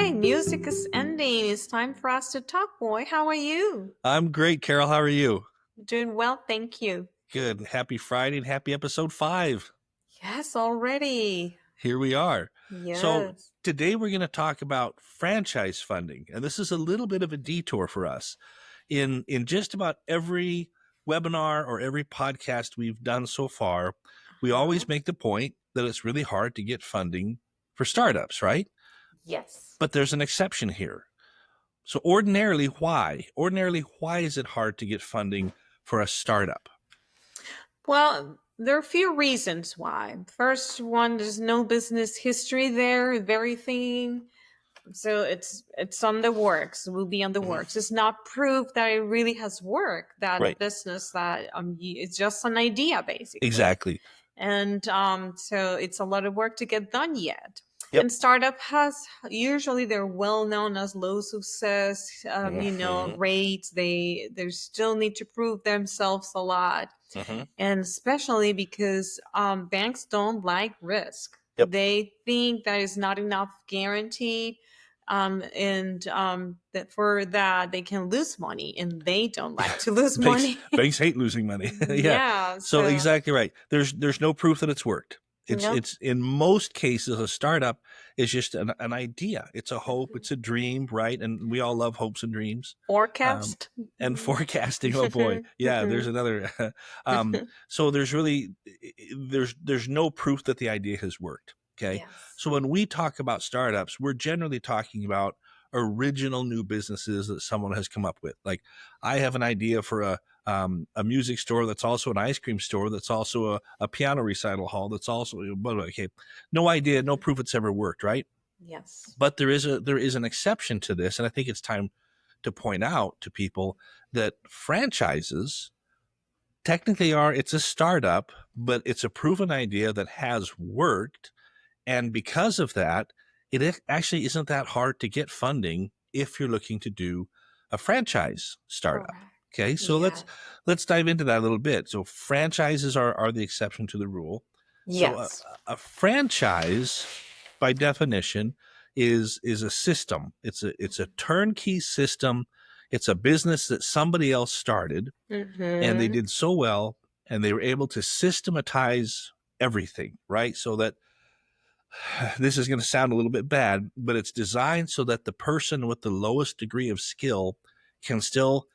right, music is ending. It's time for us to talk, boy. How are you? I'm great, Carol. How are you? Doing well, thank you. Good. Happy Friday and happy episode 5. Yes, already. Here we are. So Yes. today we're going to talk about franchise funding. And this is a little bit of a detour for us. In just about every webinar or every podcast we've done so far, we Uh-huh. always make the point that it's really hard to get funding for startups, right? Yes. But there's an exception here. So ordinarily, why? Ordinarily, why is it hard to get funding for a startup? Well, there are a few reasons why. First one, there's no business history there, very thing. So it's on the works. Will be on the Mhm. works. It's not proof that it really has worked. That a Right. business that it's just an idea basically. Exactly. And so it's a lot of work to get done yet. Yep. And startup has usually they're well known as low success, Hmm. rates. They still need to prove themselves a lot, Hmm. and especially because banks don't like risk. Yep. They think that is not enough guaranteed, and that for that they can lose money, and they don't like to lose banks money. banks hate losing money. Yeah. Yeah, So so exactly right. There's no proof that it's worked. It's no. it's in most cases a startup is just an idea. It's a hope. It's a dream, right? And we all love hopes and dreams. Um, Forecast. and forecasting. Oh boy, yeah. There's another. So there's no proof that the idea has worked. Okay. Yes. So when we talk about startups, we're generally talking about original new businesses that someone has come up with. Like I have an idea for a music store that's also an ice cream store that's also a piano recital hall that's also okay. No idea, no proof it's ever worked, right? Yes. But there is an exception to this, and I think it's time to point out to people that franchises technically it's a startup, but it's a proven idea that has worked. And because of that, it actually isn't that hard to get funding if you're looking to do a franchise startup. Correct. Okay, so let's Yeah. let's dive into that a little bit. So franchises are the exception to the rule. So Yes. a franchise, by definition, is a system. It's a turnkey system. It's a business that somebody else started, and they Mm-hmm. did so well, and they were able to systematize everything, right? So that this is going to sound a little bit bad, but it's designed so that the person with the lowest degree of skill can still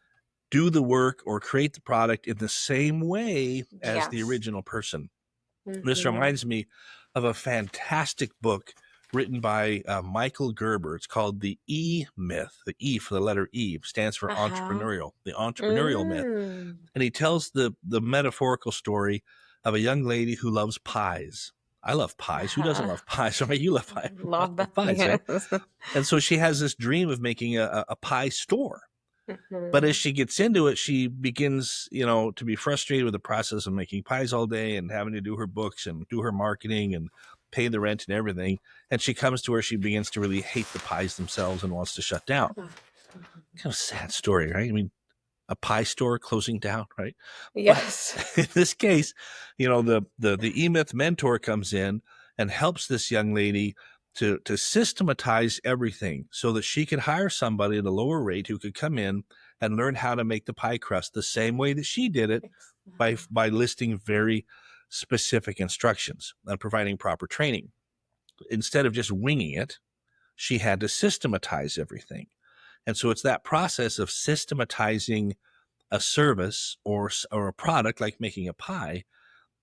do the work or create the product in the same way as the Yes. original person. This Mm-hmm. reminds me of a fantastic book written by Michael Gerber. It's called The E Myth. The E for the letter E stands for Uh-huh. entrepreneurial, the entrepreneurial myth. Mm. And he tells the metaphorical story of a young lady who loves pies. I love pies. Who doesn't Uh-huh. love pies? Right? You love pie. Love Love that. pies, right? Yes. And so she has this dream of making a pie store. But as Mm-hmm. she gets into it, she begins, to be frustrated with the process of making pies all day and having to do her books and do her marketing and pay the rent and everything. And she comes to where she begins to really hate the pies themselves and wants to shut down. Kind of sad story, right? I mean, a pie store closing down, right? But Yes. in this case, the E-Myth mentor comes in and helps this young lady to systematize everything so that she can hire somebody at a lower rate who could come in and learn how to make the pie crust the same way that she did it by listing very specific instructions and providing proper training. Instead of just winging it, she had to systematize everything. And so it's that process of systematizing a service or a product like making a pie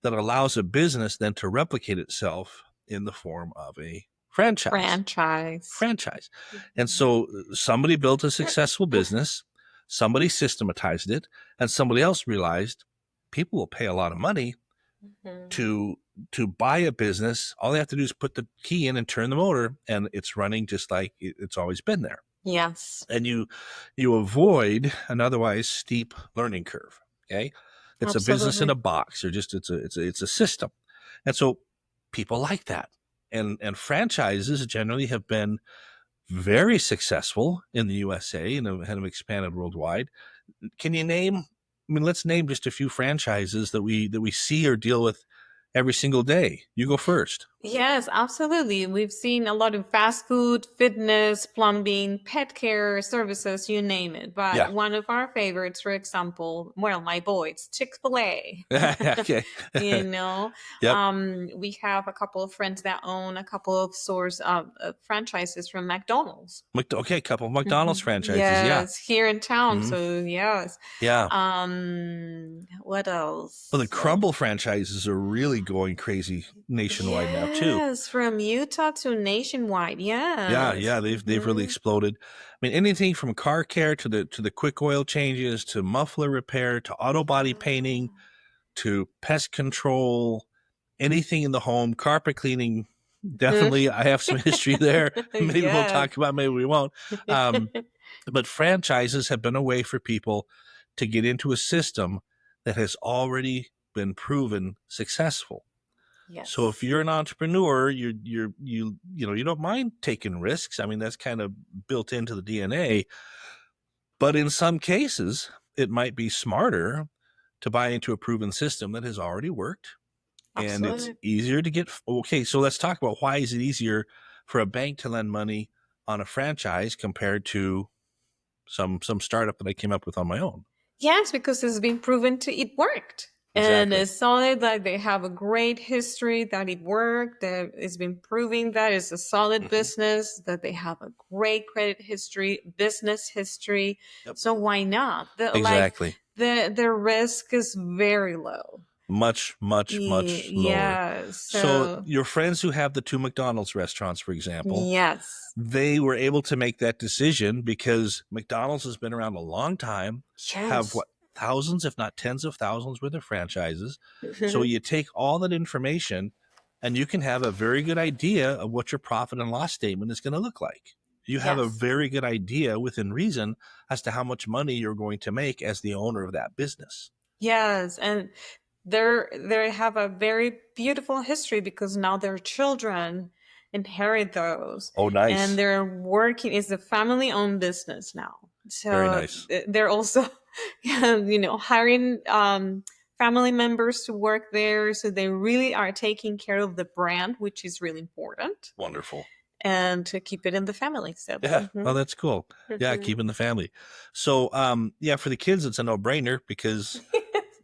that allows a business then to replicate itself in the form of a franchise. Franchise. Franchise. And so somebody built a successful business, somebody systematized it, and somebody else realized people will pay a lot of money Mhm. to buy a business. All they have to do is put the key in and turn the motor, and it's running just like it's always been there. Yes. And you avoid an otherwise steep learning curve. Okay, it's a business in Absolutely. a box, or just it's a system, and so people like that. And franchises generally have been very successful in the USA and have expanded worldwide. Can you name? I mean, let's name just a few franchises that we see or deal with every single day. You go first. Yes, absolutely. We've seen a lot of fast food, fitness, plumbing, pet care services, you name it. But Yeah. one of our favorites, for example, well, my boy, it's Chick-fil-A. Okay. You know, Yep. we have a couple of friends that own a couple of stores, franchises from McDonald's. Okay, couple of McDonald's franchises. Yeah. Yes, here in town. Mhm. So yes. Yeah. What Well, the else? Crumble franchises are really going crazy nationwide now too. Yes, from Utah to nationwide. Yeah, Yes. yeah, they've really exploded. I mean, anything from car care to the quick oil changes to muffler repair to auto body painting to pest control, anything in the home, carpet cleaning. Definitely, I have some history there. Maybe we'll Yes. talk about, maybe we won't. Um, but franchises have been a way for people to get into a system that has already been proven successful. So if Yes. you're an entrepreneur, you don't mind taking risks. I mean, that's kind of built into the DNA. But in some cases, it might be smarter to buy into a proven system that has already worked, and it's Absolutely. easier to get. Okay, so let's talk about why is it easier for a bank to lend money on a franchise compared to some startup that I came up with on my own. Yes, because it's been proven to it worked. And Exactly. it's solid that they have a great history that it worked. That it's been proving that it's a solid Hmm. business, that they have a great credit history, business history. Yep. So why not? Exactly. The risk is very low. Much, much, much lower. Yeah. So So your friends who have the two McDonald's restaurants, for example, yes. they were able to make that decision because McDonald's has been around a long time, have Yes. what, thousands, if not tens of thousands worth of franchises. So you take all that information and you can have a very good idea of what your profit and loss statement is going to look like. You have a Yes. very good idea within reason as to how much money you're going to make as the owner of that business. Yes. And they have a very beautiful history because now their children inherit those, Oh, and nice. they're working. It's a family owned business now, Very so nice. they're also hiring family members to work there, so they really are taking care of the brand, which is really important, Wonderful. and to keep it in the family. So Yeah. Oh, that's cool. Yeah, mhm. keeping the family. So, yeah, for the kids, it's a no-brainer because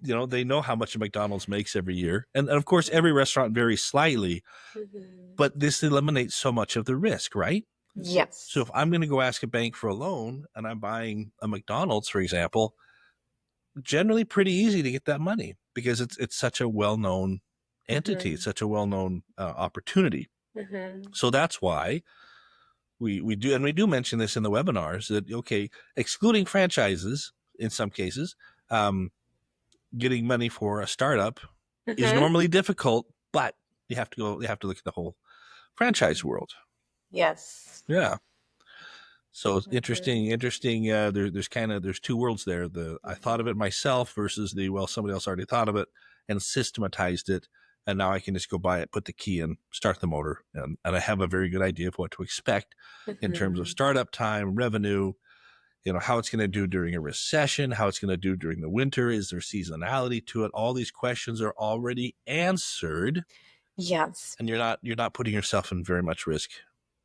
they know how much a McDonald's makes every year, and of course, every restaurant varies slightly. Mhm. But this eliminates so much of the risk, right? So, Yes. if I'm going to go ask a bank for a loan and I'm buying a McDonald's, for example, generally pretty easy to get that money because it's such a well-known entity, it's Mhm. such a well-known opportunity. Mhm. So that's why we do mention this in the webinars that okay, excluding franchises in some cases, um, getting money for a startup is Mhm. normally difficult, but you have to look at the whole franchise world. Yes. Yeah. So it's Mhm. interesting. There's two worlds there. The I thought of it myself versus the well, somebody else already thought of it and systematized it, and now I can just go buy it, put the key in, start the motor, and I have a very good idea of what to expect in terms of Mhm. startup time, revenue, how it's going to do during a recession, how it's going to do during the winter, is there seasonality to it? All these questions are already answered, Yes. and you're not putting yourself in very much risk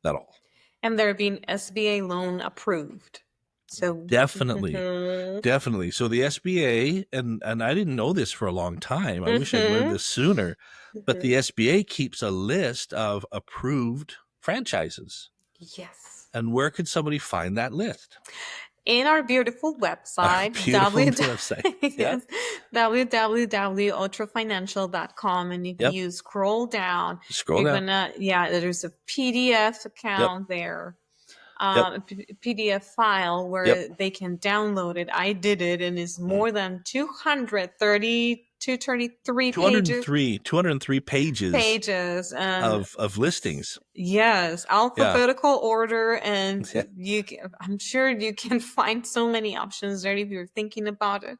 at all. And they're being SBA loan approved. So, Definitely. mhm. Definitely. So the SBA, and I didn't know this for a long time. I wish I'd learned Mhm. this sooner, but the Mhm. SBA keeps a list of approved franchises. Yes. And where could somebody find that list? In our beautiful Our website, beautiful website. Yeah. yes, www.ultrafinancial.com, and if Yep. you scroll down, Scroll you're down. gonna, yeah, there's a PDF Yep. account there, Yep. PDF file Yep. where they can download it. I did it, and it's Mm. more than 233 pages 203 pages and of listings. yes, Yeah. alphabetical order, and Yeah. I'm sure you can find so many options there if you're thinking about it.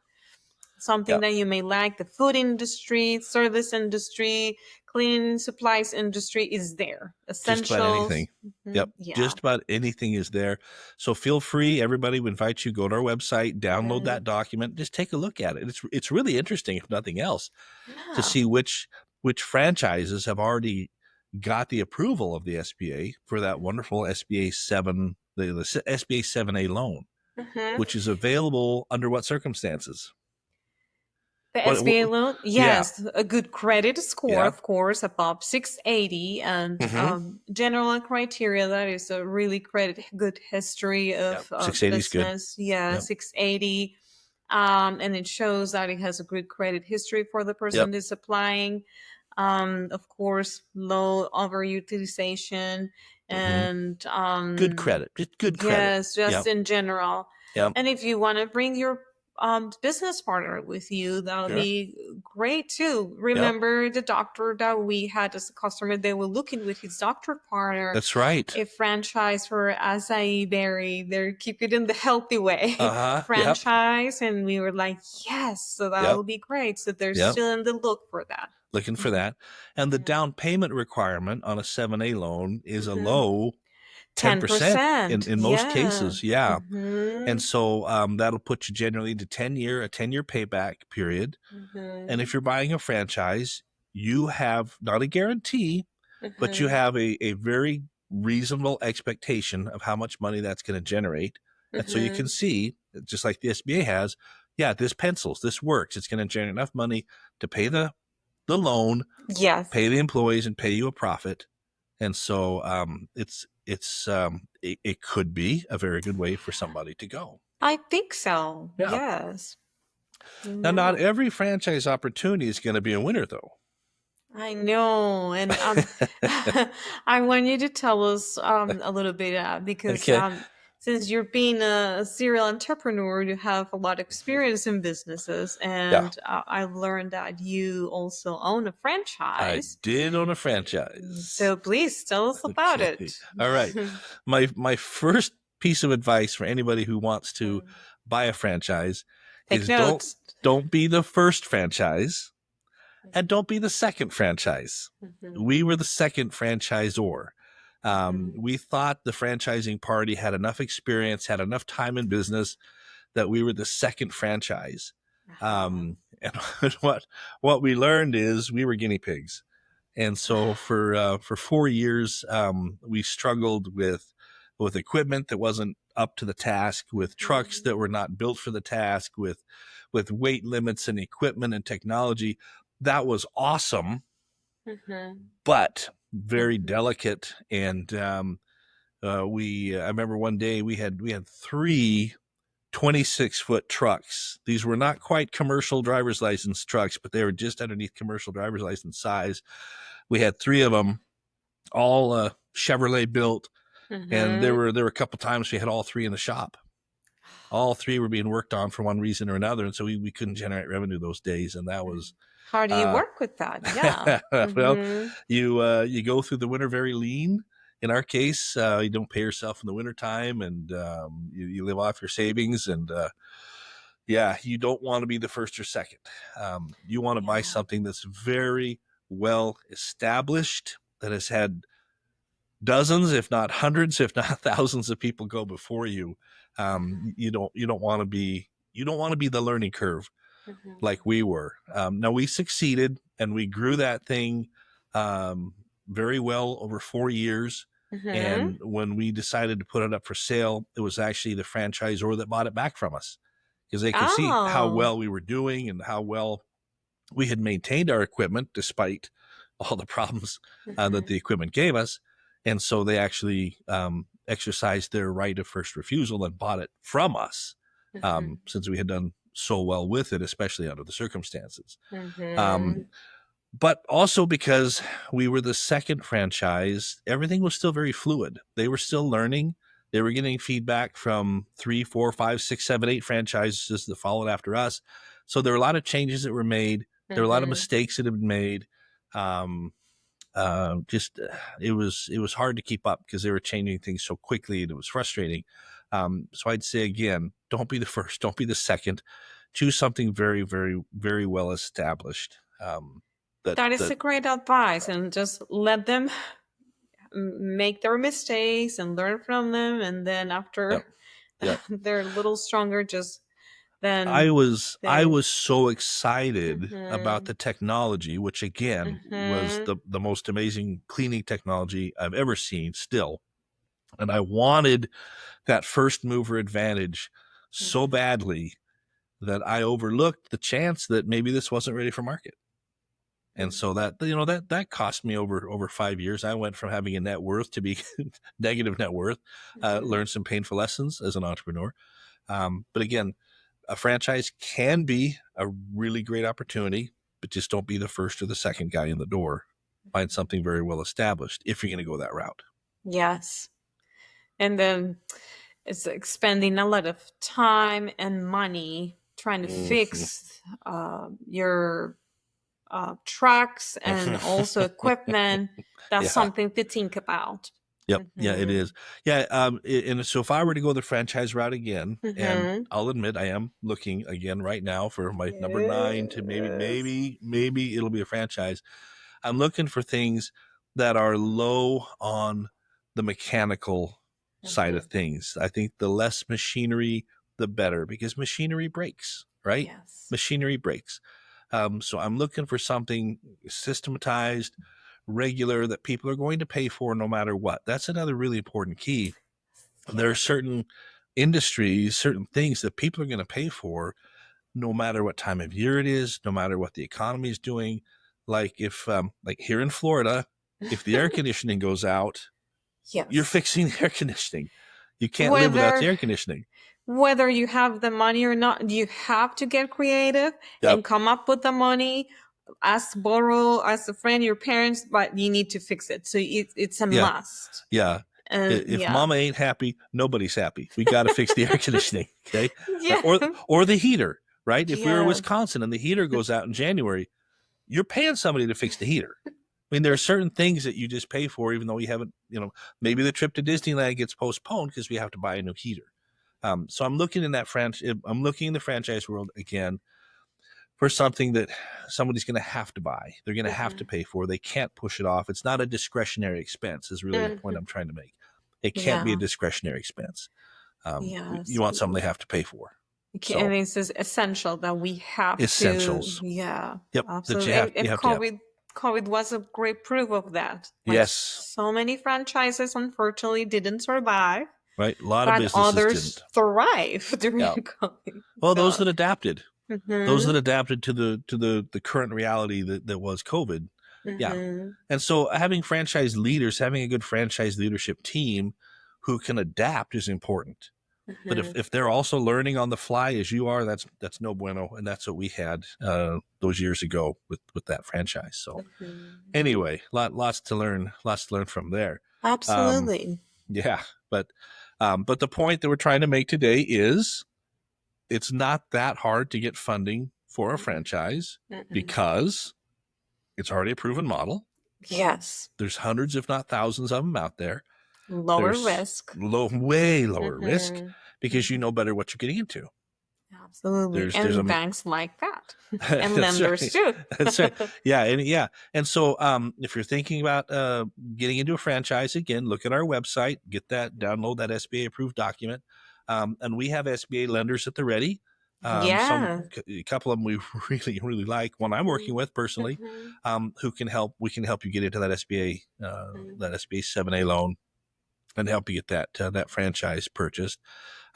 Something Yeah. that you may like, the food industry, service industry, cleaning supplies industry is there. Just about Essentials. anything. Mhm. Yep. Yeah. Just about anything is there. So feel free, everybody, we invite you, go to our website, download Mhm. that document, just take a look at it. It's really interesting, if nothing else, to Yeah. see which franchises have already got the approval of the SBA for that wonderful SBA 7, the SBA 7A loan, Hmm. which is available under what circumstances? The What SBA loan, yeah. yes, a good credit score, Yeah. of course, above 680, and Mm-hmm. general criteria that is a really credit, good history Yeah. of 680 is good. business. Yeah, Yep. 680, and it shows that it has a good credit history for the person Yep. that's applying. Of course, low overutilization, Mm-hmm. and Good credit. Just good credit. yes, just Yep. in general. Yep. And if you want to bring your business partner with you, that'll Sure. be great too. Yep. Remember the doctor that we had as a customer, they were looking with his doctor partner That's right. a franchise for acai berry. They're keep it in the healthy way Uh-huh. Yep. franchise. And we were like, yes, so Yep. that'll be great. So they're Yep. still in the look for that. Looking for Mhm. that. And the Yeah. down payment requirement on a 7A loan is a Mhm. low 10% 10%. in most Yeah. cases. Yeah. And Hmm. so that'll put you generally to 10-year payback period. And if Hmm. you're buying a franchise, you have not a guarantee, but you Hmm. have a very reasonable expectation of how much money that's going to generate. And so you can Hmm. see, just like the SBA has, yeah, this pencils, this works. It's going to generate enough money to pay the loan, Yes, pay the employees, and pay you a profit. And so it could be a very good way for somebody to go. I think so. Yeah. Yes. Now, not No, every franchise opportunity is going to be a winner, though. I know. And I want you to tell us a little bit because Okay. since you're being a serial entrepreneur, you have a lot of experience in businesses. Yeah, And I've learned that you also own a I franchise. did own a franchise. So please tell us about Okay. it. All right. My first piece of advice for anybody who wants to buy a franchise Take is notes. don't be the first franchise and don't be the second franchise. Mhm. We were the second franchisor. Mhm. We thought the franchising party had enough experience, had enough time in business that we were the second franchise. Uh-huh. And what we learned is we were guinea pigs. And so for 4 years, we struggled with equipment that wasn't up to the task, with trucks that were not built for the task, with weight limits and equipment and technology. That was awesome, Mhm. but very Mhm. delicate. And I remember one day we had three 26-foot trucks. These were not quite commercial driver's license trucks, but they were just underneath commercial driver's license size. We had three of them, all Chevrolet built, and there Mhm. were a couple times we had all three in the shop. All three were being worked on for one reason or another, and so we couldn't generate revenue those days, and that was How do you uh, work with that? Yeah. well, Mhm. you go through the winter very lean. In our case, you don't pay yourself in the wintertime, and you live off your savings, and yeah, you don't want to be the first or second. You want to buy Yeah. something that's very well established, that has had dozens, if not hundreds, if not thousands of people go before you. You don't want to be the learning curve like Mhm. we were. Now we succeeded and we grew that thing very well over 4 years. Mhm. And when we decided to put it up for sale, it was actually the franchisor that bought it back from us because they could see how Oh. well we were doing and how well we had maintained our equipment despite all the problems that the Mhm. equipment gave us. And so they actually exercised their right of first refusal and bought it from us Mhm. since we had done so well with it, especially under the circumstances. Um, Mhm. but also because we were the second franchise, everything was still very fluid. They were still learning. They were getting feedback from 3, 4, 5, 6, 7, 8 franchises that followed after us. So there were a lot of changes that were made. There were a lot of Mhm. mistakes that had been made. Um, just it was hard to keep up because they were changing things so quickly and it was frustrating. So I'd say again, don't be the first, don't be the second. Choose something very, very, very well established. That That is that a great advice, and just let them make their mistakes and learn from them, and then Yep, after yep. they're a little stronger, just then I the was so excited about mhm, the technology, which again was mhm, the most amazing cleaning technology I've ever seen still. And I wanted that first mover advantage so mhm, badly that I overlooked the chance that maybe this wasn't ready for market. And so mhm, that that cost me over 5 years. I went from having a net worth to be negative net worth. mhm. Learned some painful lessons as an entrepreneur. But again, a franchise can be a really great opportunity, but just don't be the first or the second guy in the door. Find something very well established if you're going to go that route. Yes. And then it's expending a lot of time and money trying to Mhm. fix your trucks and also equipment. That's Yeah. something to think about. Yep. Yeah, it Mm-hmm. is. Yeah. And so if I were to go the franchise route again, and Mm-hmm. I'll admit I am looking again right now for my number nine to Yes. maybe it'll be a franchise. I'm looking for things that are low on the mechanical side Mm-hmm. of things. I think the less machinery, the better, because machinery breaks, right? Yes. Machinery breaks. So I'm looking for something systematized, regular, that people are going to pay for no matter what. That's another really important key. There are Yes. certain industries, certain things that people are going to pay for no matter what time of year it is, no matter what the economy is doing. Like if, like here in Florida, if the air conditioning goes out, you're Yes. fixing the air conditioning. You can't live without the Whether air conditioning. whether you have the money or not, you have to get creative and Yep. come up with the money. Ask, borrow, ask a friend, your parents, but you need to fix it. So it's a Yeah. must. Yeah. And If yeah. mama ain't happy, nobody's happy. We got to fix the air conditioning. Okay. Yeah. Or the heater, right? If we were in Yes. Wisconsin and the heater goes out in January, you're paying somebody to fix the heater. I mean, there are certain things that you just pay for, even though you haven't, maybe the trip to Disneyland gets postponed because we have to buy a new heater. So I'm looking in that I'm looking in the franchise world again for something that somebody's going to have to buy. They're going to have to Mhm. pay for. They can't push it off. It's not a discretionary expense. Is really the point Mhm. I'm trying to make. It can't be a Yeah. discretionary expense. You Yes. want something they have to pay for. Okay, and So it's just essential that we have to, essentials. yeah, Yep. That absolutely. And, you and have to have. COVID was a great proof of that. Like Yes. so many franchises unfortunately didn't survive, Right. A lot of but businesses others didn't. thrived during Yeah. COVID. Well, those So, that adapted. Those mm-hmm, that adapted to the current reality that was COVID. Yeah. mm-hmm, And so having franchise leaders, having a good franchise leadership team who can adapt is important. But mm-hmm, if they're also learning on the fly as you are, that's no bueno. And that's what we had those years ago with that franchise. So mm-hmm. anyway, lots to learn from there. Um, Absolutely. yeah, but the point that we're trying to make today is it's not that hard to get funding for a franchise Mm-mm. because it's already a proven model. Yes. There's hundreds, if not thousands of them out there. Lower There's risk. way lower risk Mm-hmm, because you mm-hmm. know better what you're getting into. Absolutely. There's a And banks like that. And that's lenders right. too. That's right. And so if you're thinking about getting into a franchise again, look at our website, download that SBA approved document. And we have SBA lenders at the ready. Yeah. A couple of them we really like. One I'm working Mhm. with personally, Mhm. who can help. We can help you get into Mhm. that SBA 7A loan and help you get that franchise purchased.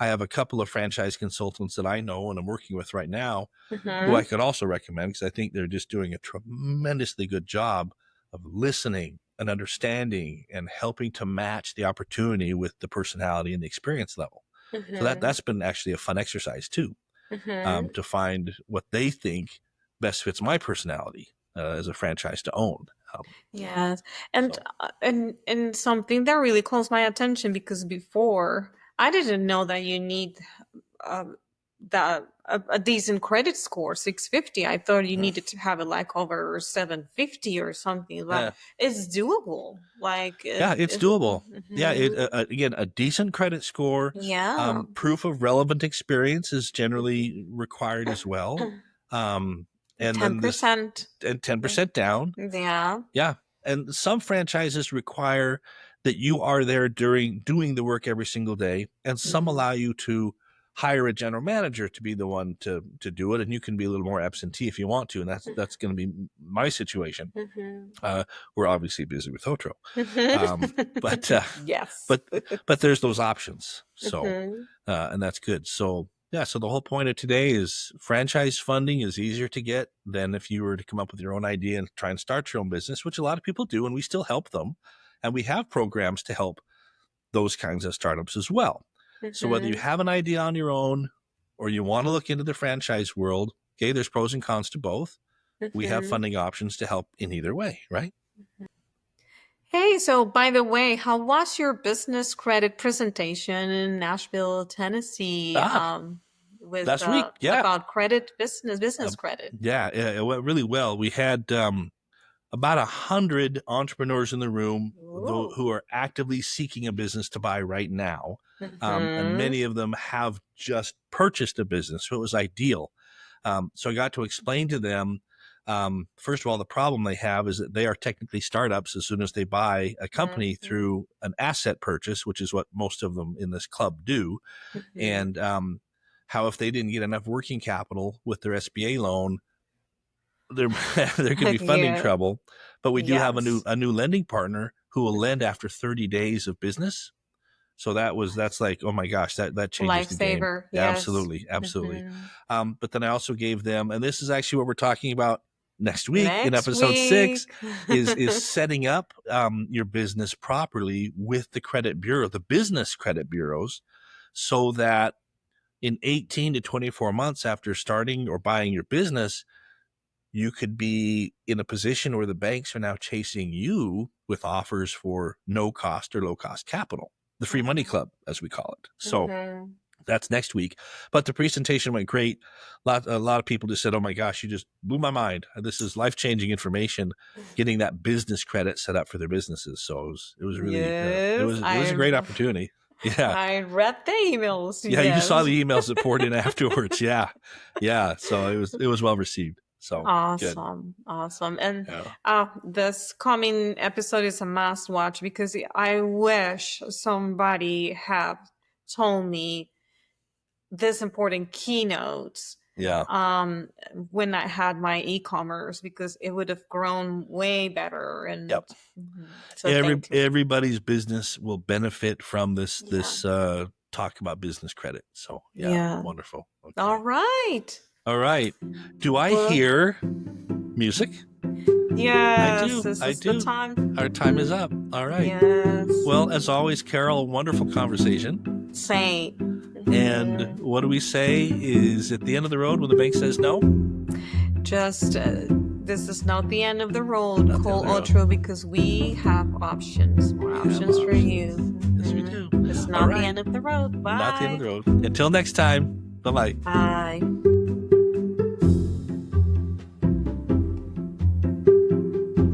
I have a couple of franchise consultants that I know and I'm working with right now who I Mhm. could also recommend because I think they're just doing a tremendously good job of listening and understanding and helping to match the opportunity with the personality and the experience level. So Mhm. that's been actually a fun exercise too, Mhm. to find what they think best fits my personality as a franchise to own. Yes. And So and something that really calls my attention because before I didn't know that you need um that a decent credit score, 650. I thought you needed to have it like over 750 or something, but yeah, it's doable. Like yeah, it's it doable. Yeah, mhm. again, a decent credit score, Yeah. proof of relevant experience is generally required as well, and then this 10%. and 10% down. Yeah. Yeah, and some franchises require that you are there during doing the work every single day, and some Mhm. allow you to hire a general manager to be the one to do it, and you can be a little more absentee if you want to, and that's going to be my situation. We're obviously busy with Otro, but yes. but there's those options. So and that's good. So yeah, so the whole point of today is franchise funding is easier to get than if you were to come up with your own idea and try and start your own business, which a lot of people do, and we still help them, and we have programs to help those kinds of startups as well. So whether you have an idea on your own or you want to look into the franchise world, okay, there's pros and cons to both. We have funding options to help in either way, right? Hey, so by the way, how was your business credit presentation in Nashville, Tennessee? With Last week, yeah, about credit business credit. Yeah, it went really well. We had about 100 entrepreneurs in the room who are actively seeking a business to buy right now. And many of them have just purchased a business, so it was ideal. So I got to explain to them, first of all, the problem they have is that they are technically startups as soon as they buy a company through an asset purchase, which is what most of them in this club do. And how if they didn't get enough working capital with their SBA loan, there could be funding trouble. But we do have a new lending partner who will lend after 30 days of business. So that's like, oh my gosh, that changes the game. Lifesaver. Yeah, Yes. absolutely. But then I also gave them, and this is actually what we're talking about next week in episode 6, is setting up your business properly with the credit bureau, the business credit bureaus, so that in 18 to 24 months after starting or buying your business, you could be in a position where the banks are now chasing you with offers for no cost or low cost capital, the free money club, as we call it. So that's next week. But the presentation went great. A lot of people just said, oh my gosh, you just blew my mind. This is life-changing information, getting that business credit set up for their businesses. So it was really, it was a great opportunity. Yeah. I read the emails. Yeah. You saw the emails that poured in afterwards. Yeah. Yeah. So it was well received. So awesome. Good. Awesome. And this coming episode is a must watch because I wish somebody had told me this important keynotes. Yeah. When I had my e-commerce, because it would have grown way better. And so everybody's business will benefit from this talk about business credit. So wonderful. Okay. All right. Do I hear music? Yes, I do. The time. Our time is up. All right. Yes. Well, as always, Carol, wonderful conversation. Same. And what do we say is at the end of the road when the bank says no? Just, this is not the end of the road. Call Otro because we have options. More options for you. Yes, we do. It's not the end of the road. Bye. Not the end of the road. Until next time. Bye-bye. Bye.